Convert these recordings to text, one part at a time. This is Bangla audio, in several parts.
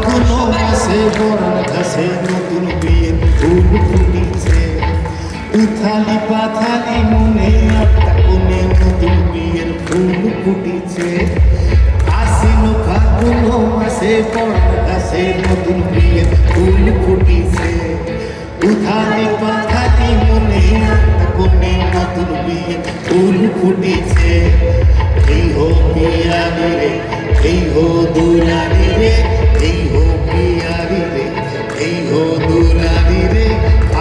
ফাগুন মাসে বরণ ঘাসে নতুন বিয়ের ফুল ফুটিছে। উথালি পাথালি মনে আটটা কোণে নতুন বিয়ের ফুল ফুটিছে। আশ্বিন ফাগুন মাসে বরণ ঘাসে নতুন বিয়ের ফুল ফুটিছে। উথালি পাথালি মনে আটটা কোণে নতুন বিয়ের ফুল ফুটিছে। এই হো পিয়ারি রে, এই হো দুলারি রে, এই হো পিয়ারি রে, এই হো দুলারি রে।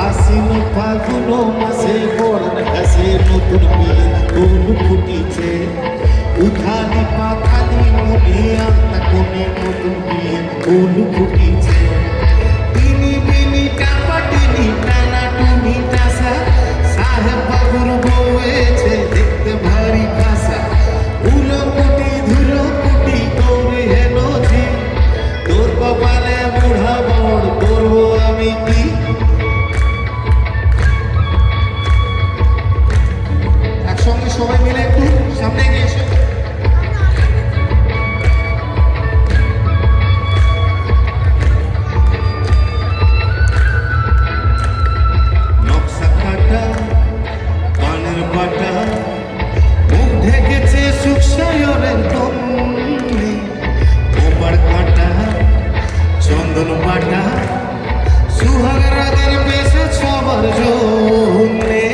আশ্বিন ফাগুন মাসে বরণ ঘাসে নতুন বিয়ের ফুল ফুটিছে। উথালি পাথালি মনে আটটা কোণে নতুন বিয়ের ফুল ফুটিছে। টিনি বিনি টাপা টিনি টানা টুনি টাসা, সাহেব বাবুর বউয়েছে দেখতে ভারী খাসা। উলো কুটি ধুলো কুটি করে হেলো ঝি, তোর কপালে বুড়া বড় করবো আমি কি। একসঙ্গে সবাই মিলে একটু সামনে গিয়ে এসে নকশা কাটা পানের পাটা, মুখ ঢেকেছে সুখসায়রের কমলি। কোপার কাটা চন্দন বাটা, সুহাগ রাগের বেশে সবার জন্যে।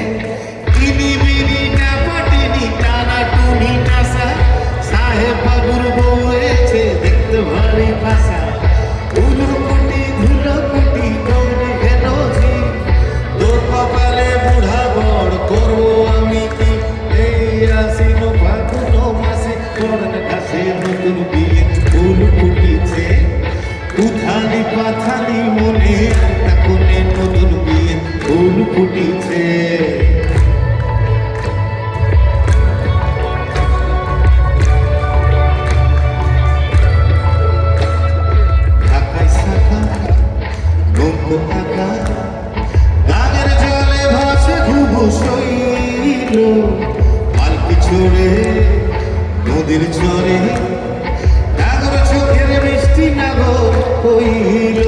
টিনি বিনি টাপা টিনি টানা টুনি টাসা, সাহেব বাবুর বউয়েছে দেখতে ভারী ভাষা। উলু কুটি ধুলো কুটি করে হেলো ঝি, তোর কপালে বুড়া বড় করবো আমি কি। এই আশ্বিন ফাগুন মাসে বরণ ঘাসে নতুন বিয়ে ফুল ফুটিছে। উথালি পাথালি মনে আটটা কোণে নতুন বিয়ে ফুল ফুটিছে। ঢাকায় শাখা গম্ব আঁকা, গানের জলে ভাসে ঘুঘু শৈল। পালকি চড়ে নদীর চরে, নাগর চোখের মিষ্টি নাগর হইল।